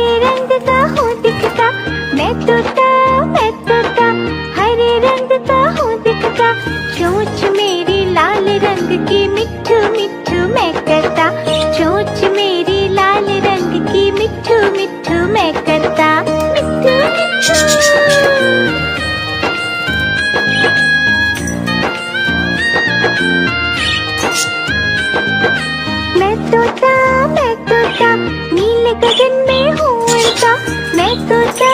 हरे रंग का हूँ दिखता, मैं तोता हरे रंग का हूँ दिखता। चोंच मेरी लाल रंग की मिट्ठू मिट्ठू मैं करता, चोंच मेरी लाल रंग की मिट्ठू मिट्ठू मैं करता। मिट्ठू मिट्ठू मैं तोता नीले गगन में हूँ उड़ता, मैं तोता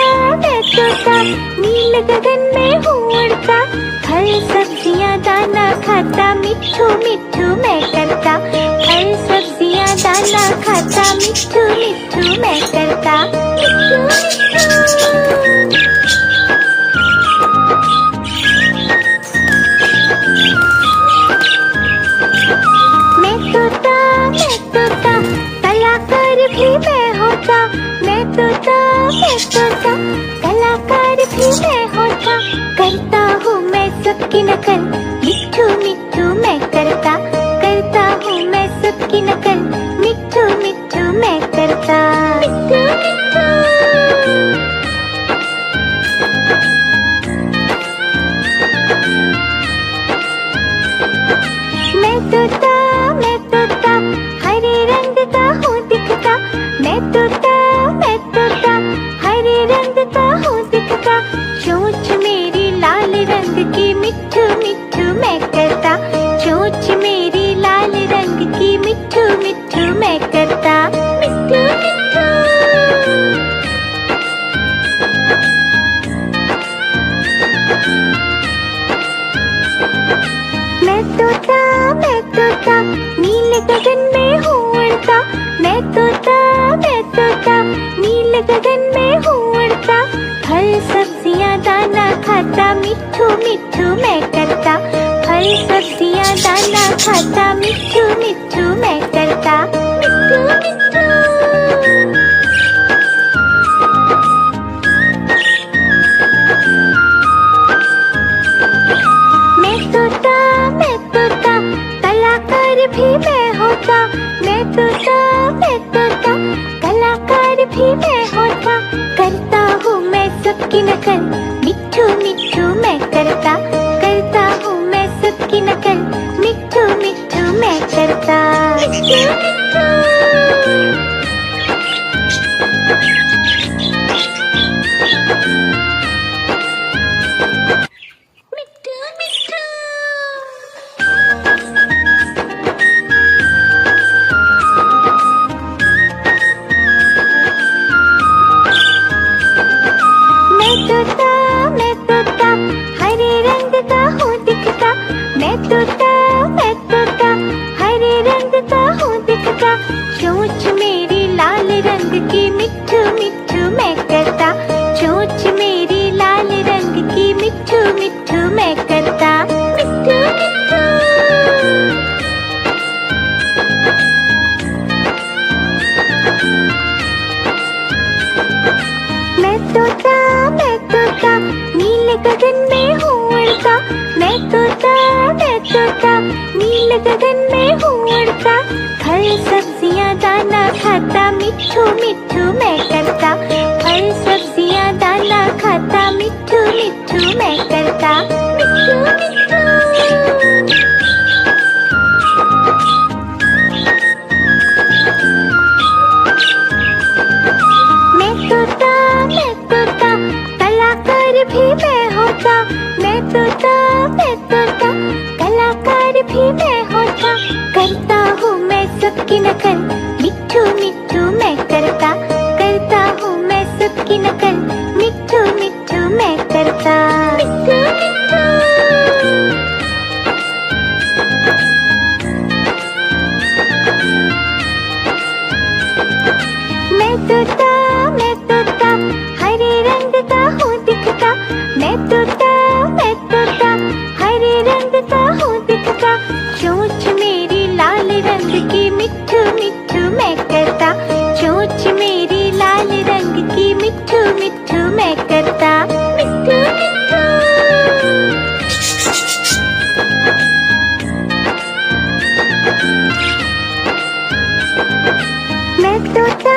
नीले गगन में हूँ उड़ता। फल सब्जियाँ दाना खाता, मिट्ठू मिट्ठू मैं करता, फल सब्जियाँ दाना खाता, मिट्ठू मिट्ठू मैं करता। मिट्ठू मिट्ठू मैं तोता कलाकार भी मैं होता, मैं तोता कलाकार भी मैं होता। करता हूँ मैं सबकी नकल, मिट्ठू मिट्ठू मैं करता हूँ मैं सबकी नकल, मिट्ठू मिट्ठू मैं करता। मिट्ठू मिट्ठू मैं तोता हरे रंग का हूँ दिखता, मैं तोता हरे रंग का हूँ दिखता। चोंच मेरी लाल रंग की मिट्ठू मिट्ठू मैं करता, चोंच मेरी लाल रंग की मिट्ठू मिट्ठू मैं करता। मिट्ठू मिट्ठू मैं तोता नीले गगन में हूँ उड़ता, मैं तोता नीले गगन में हूँ उड़ता। फल सब्जियाँ दाना खाता, मिट्ठू मिट्ठू मैं करता, फल सब्जियाँ दाना खाता, मिट्ठू मिट्ठू मैं करता। मिट्ठू मिट्ठू मैं तोता कलाकार भी मैं होता, मैं तोता कलाकार भी मैं होता। करता हूँ मैं सबकी नकल, मिट्ठू मिट्ठू मैं करता हूँ मैं सबकी नकल, मिट्ठू मिट्ठू मैं करता। मिट्ठू मिट्ठू मैं तोता हरे रंग का हूँ दिखता, मैं तोता हरे रंग का हूँ दिखता। चोंच मेरी लाल रंग की मिट्ठू मिट्ठू मैं करता, चोंच मेरी लाल रंग की मिट्ठू मिट्ठू मैं करता। मिट्ठू मिट्ठू मैं तोता नीले गगन में हूँ उड़ता, मैं तोता नीले गगन में हूँ उड़ता। फल सब्जियाँ दाना खाता, मिट्ठू मिट्ठू मैं करता, फल सब्जियाँ दाना खाता, मिट्ठू मिट्ठू मैं करता। मिट्ठू मिट्ठू मैं तोता कलाकार भी मैं होता, मैं तोता कलाकार भी मैं होता। करता हूँ मैं सबकी नकल, मिट्ठू मिट्ठू मैं करता हूँ मैं सबकी नकल, मिट्ठू मिट्ठू मैं करता। मिट्ठू मिट्ठू मैं तोता हरे रंग का हूँ दिखता, मैं तोता हरे रंग का हूँ दिखता। चोंच मेरी लाल रंग की मिट्ठू मिट्ठू मैं करता, चोंच मेरी लाल रंग की मिट्ठू मिट्ठू मैं करता। मिट्ठू मिट्ठू मैं तोता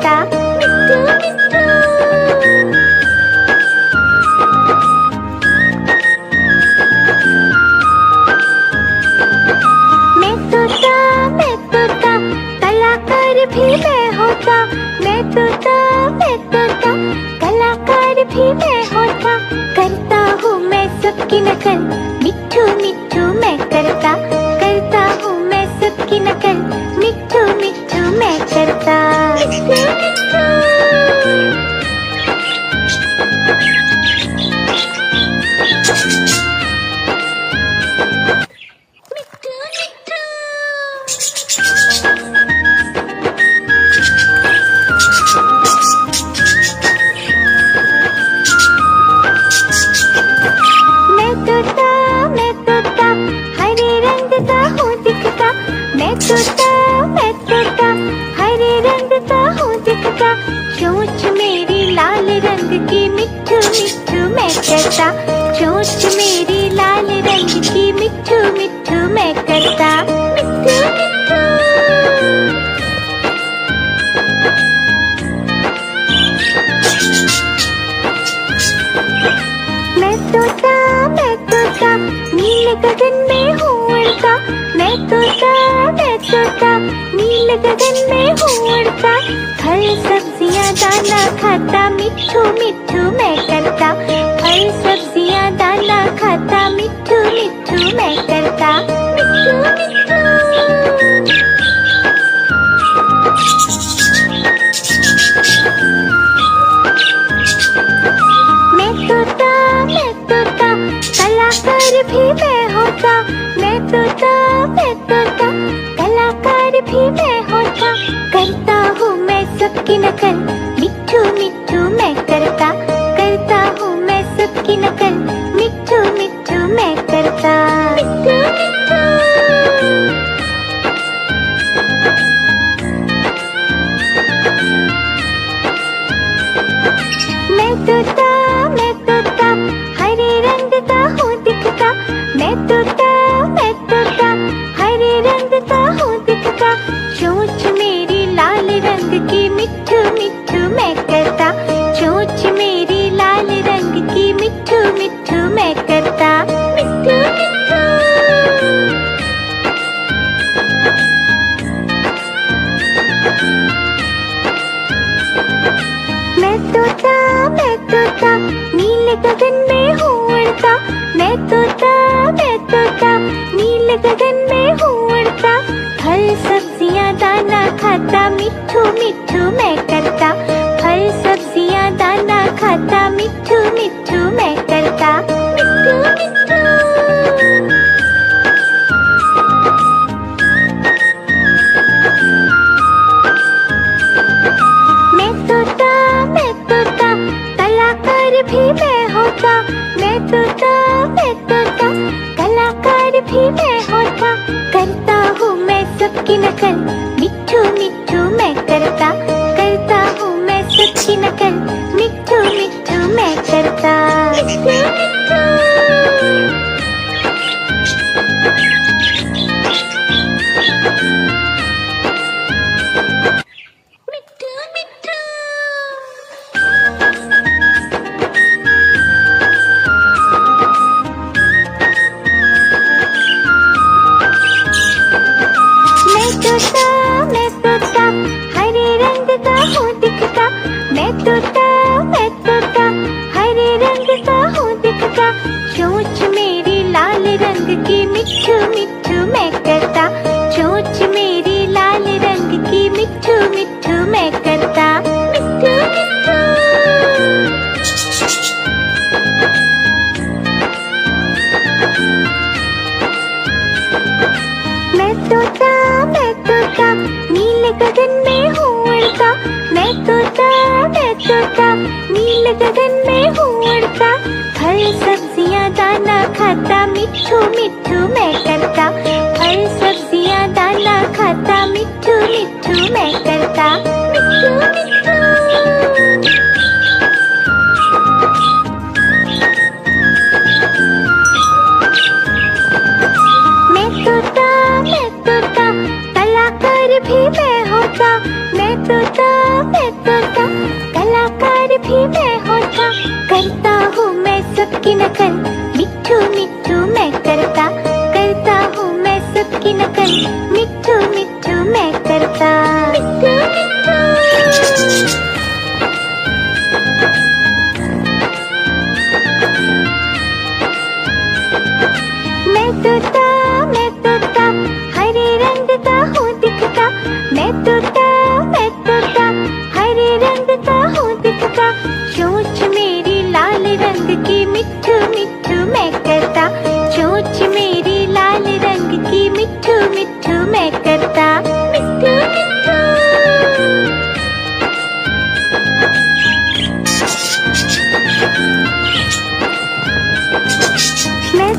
करता मिट्ठू मिट्ठू। मैं तोता कलाकार भी मैं होता। मैं तोता कलाकार भी मैं होता। करता हूँ मैं सबकी नकल मिट्ठू मिट्ठू मैं करता। करता हूँ मैं सबकी नकल मिट्ठू मिट्ठू मैं करता मिट्ठू मिट्ठू। मैं तोता हरे रंग का हूँ दिखता। मैं तोता हरे रंग का हूँ दिखता। चोंच मेरी लाल रंग की मिट्ठू मिट्ठू मैं करता। चोंच मेरी लाल रंग की मिट्ठू मिट्ठू मैं करता मिट्ठू मिट्ठू। मैं तोता नीले गगन में हूँ उड़ता। मैं तोता नीले गगन में हूँ उड़ता। फल सब्जियाँ दाना खाता मिट्ठू मिट्ठू मैं करता। फल सब्जियाँ दाना खाता मिट्ठू मिट्ठू मैं करता मिट्ठू मिट्ठू। मैं तोता कलाकार भी मैं होता। मैं तोता कलाकार भी मैं होता। करता हूँ मैं सबकी नकल मिट्ठू मिट्ठू मैं करता। करता हूँ मैं सबकी नकल मिट्ठू मिट्ठू मैं करता मिट्ठू मिट्ठू। मैं तोता हरे रंग का हूँ दिखता। मैं तोता हरे रंग का हूँ दिखता। चोंच मेरी लाल रंग की मिट्ठू मिट्ठू मैं करता। चोंच मेरी लाल रंग की मिट्ठू मिट्ठू मैं करता मिट्ठू मिट्ठू। मैं तोता नीले गगन में हूँ उड़ता। मैं तोता नीले गगन में हूँ उड़ता। फल सब्जियाँ दाना खाता मिट्ठू मिट्ठू मैं करता। फल सब्जियाँ दाना खाता मिट्ठू मिट्ठू मैं करता मिट्ठू मिट्ठू। मैं तोता कलाकार भी मैं होता। मैं तोता कलाकार भी मैं होता। करता हूँ मैं सबकी नकल मिट्ठू मिट्ठू मैं करता। करता हूँ मैं सबकी नकल मिट्ठू मिट्ठू मैं करता मिट्ठू मिट्ठू। मैं तोता हरे रंग का हूँ दिखता। मैं तोता हरे रंग का हूँ दिखता। चोंच मेरी लाल रंग की मिट्ठू मिट्ठू मैं करता। चोंच मेरी लाल रंग की मिट्ठू मिट्ठू मैं करता मिट्ठू मिट्ठू। मैं तोता नीले गगन में हूँ उड़ता। मैं तोता नीले गगन में हूँ उड़ता। फल सब्जियाँ दाना खाता मिट्ठू मिट्ठू मैं करता। भी मैं होता, करता हूँ मैं सबकी नकल, मिट्ठू मिट्ठू मैं करता हूँ मैं सबकी नकल, मिट्ठू मिट्ठू मैं करता। मिट्ठू मिट्ठू मैं तोता हरे रंग का हूँ दिखता, मैं तोता हरे रंग का हूँ दिखता, चोंच मेरी लाल रंग की, मिट्ठू मिट्ठू मैं करता, चोंच मेरी लाल रंग की, मिट्ठू मिट्ठू मैं करता। मिट्ठू मिट्ठू मैं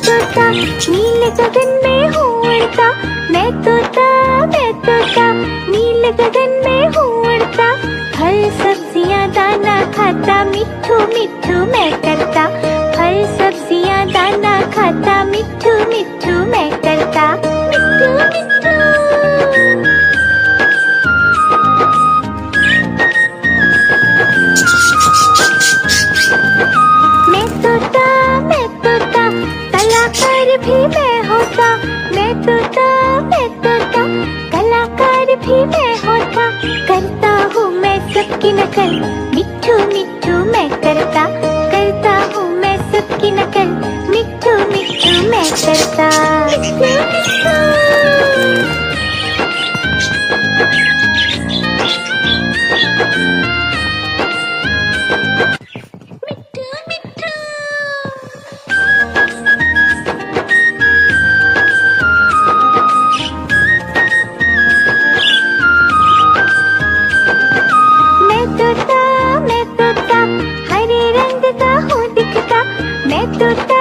तोता नील गगन में हूँ उड़ता, मैं तोता नील गगन में हूँ उड़ता, फल सब्जियाँ दाना खाता, मिट्ठू मिट्ठू मैं करता, फल सब्जियाँ दाना खाता, मिट्ठू मिट्ठू मैं करता। मिट्ठू मिट्ठू मैं तोता कलाकार भी मैं होता, मैं तोता कलाकार भी मैं होता, करता हूँ मैं सबकी नकल, मिट्ठू मिट्ठू मैं करता हूँ मैं सबकी नकल, मिट्ठू मिट्ठू मैं करता। मिट्ठू मिट्ठू मैं तोता हरे रंग का हूँ दिखता, मैं तोता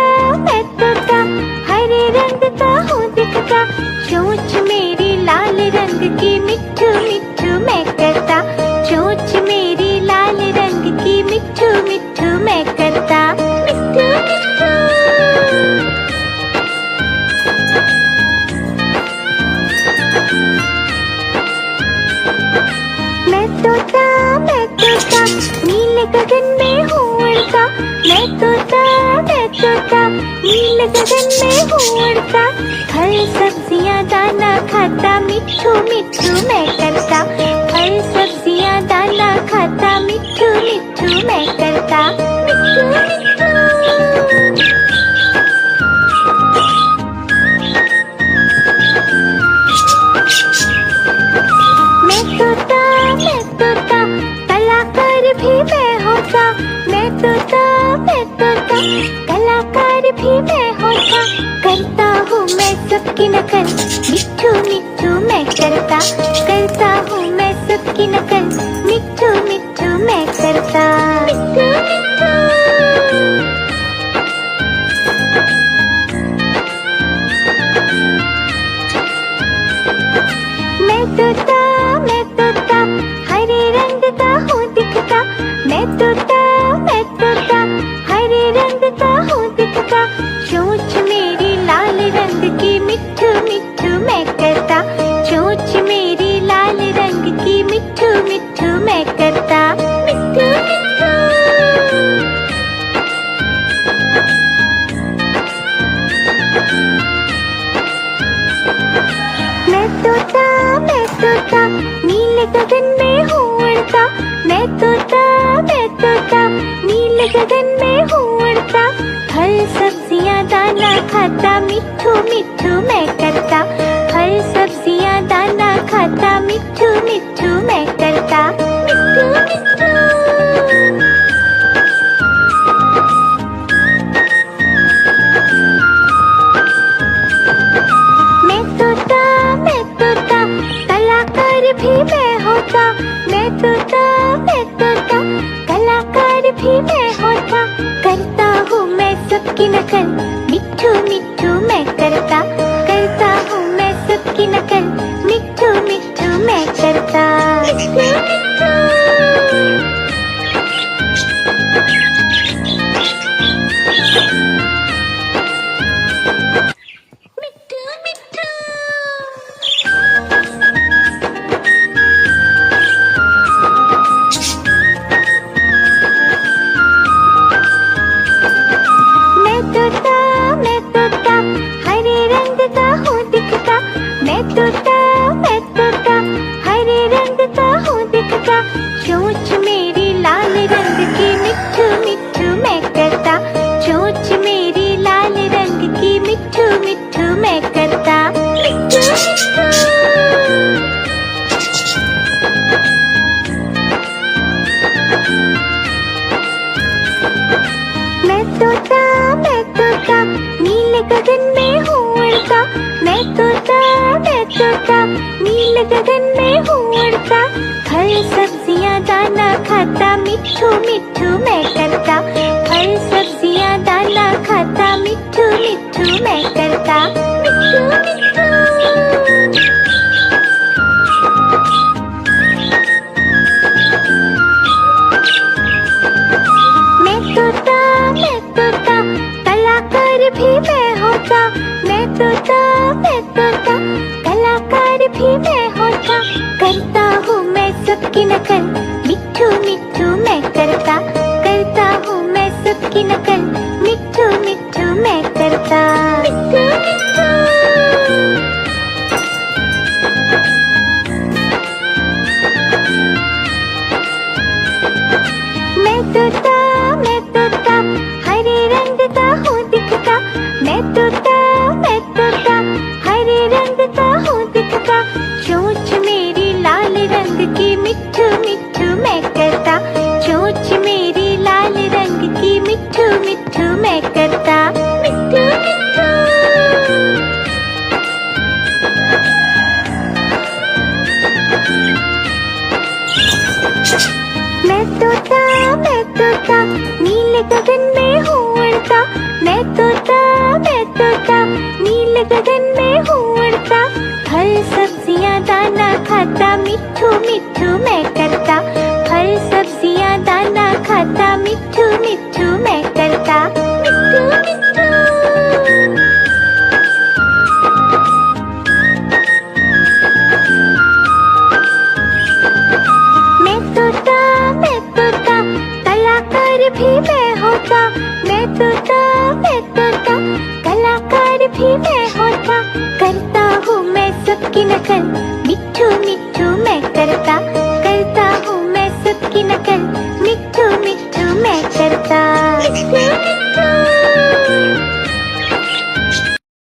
हरे रंग का हूँ दिखता, चोंच मेरी लाल रंग की, मिट्ठू मिट्ठू मैं करता, चोंच मेरी लाल रंग की, मिट्ठू मिट्ठू मैं करता। मिट्ठू मिट्ठू मैं तोता नील गगन में हूँ उड़ता, मैं तोता नील गगन में हूँ उड़ता, फल सब्जियाँ दाना खाता, मिट्ठू मिट्ठू मैं करता, फल सब्जियाँ दाना खाता, मिट्ठू मिट्ठू मैं करता। मिट्ठू मिट्ठू मैं तोता कलाकार भी मैं होता, मैं तोता कलाकार भी मैं होता, करता हूँ मैं सबकी नकल, मिट्ठू मिट्ठू मैं करता हूँ मैं सबकी नकल, मिट्ठू मिट्ठू मैं करता। मिट्ठू मिट्ठू मैं तोता हरे रंग का हूँ दिखता, मैं तोता हरे रंग का हूँ दिखता, चोंच मेरी लाल रंग की, मिट्ठू मिट्ठू मैं करता, चोंच मेरी लाल रंग की, मिट्ठू मिट्ठू मैं करता। मिट्ठू मिट्ठू मैं तोता नील गगन में हूँ उड़ता, मैं तोता नील गगन में हूँ उड़ता, फल सब्जियाँ दाना खाता, मिट्ठू मिट्ठू मैं करता, फल सब्जियाँ दाना खाता, मिट्ठू मिट्ठू मैं करता। मिट्ठू मिट्ठू मैं तोता कलाकार भी मैं होता, मैं तोता कलाकार भी मैं होता, करता हूँ मैं सबकी नकल, मिट्ठू मिट्ठू मैं करता हूँ मैं सबकी नकल, मिट्ठू मिट्ठू मैं करता। मिट्ठू मिट्ठू गगन में हूँ उड़ता, मैं तोता नील गगन में हूँ उड़ता। फल सब्जियाँ दाना खाता, मिट्ठू मिट्ठू मैं करता। फल सब्जियाँ दाना खाता, मिट्ठू मिट्ठू मैं करता। मिट्ठू मिट्ठू। मैं तोता कलाकार भी मैं होता। मैं तोता कलाकार भी मैं होता। करता हूँ मैं सबकी नकल, मिट्ठू मिट्ठू मैं करता। करता हूँ मैं सबकी नकल, मिट्ठू मिट्ठू मैं करता। मिट्ठू मिट्ठू। मैं तोता हरे रंग का हूँ दिखता। मैं तोता हरे रंग का हूँ दिखता। चोंच मेरी लाल रंग की, मिट्ठू मिट्ठू मैं करता। चोंच मेरी लाल रंग की, मिट्ठू मिट्ठू मैं करता। मिट्ठू मिट्ठू। मैं तोता नील गगन में हूँ उड़ता। मैं तोता नील गगन में हूँ उड़ता। फल सब्जियाँ दाना खाता, मिट्ठू मिट्ठू मैं करता। फल सब्जियाँ दाना खाता, मिट्ठू मिट्ठू मैं करता। मिट्ठू मिट्ठू। मैं तोता कलाकार भी मैं होता। मैं तोता कलाकार भी मैं होता। करता हूँ मैं सबकी नकल,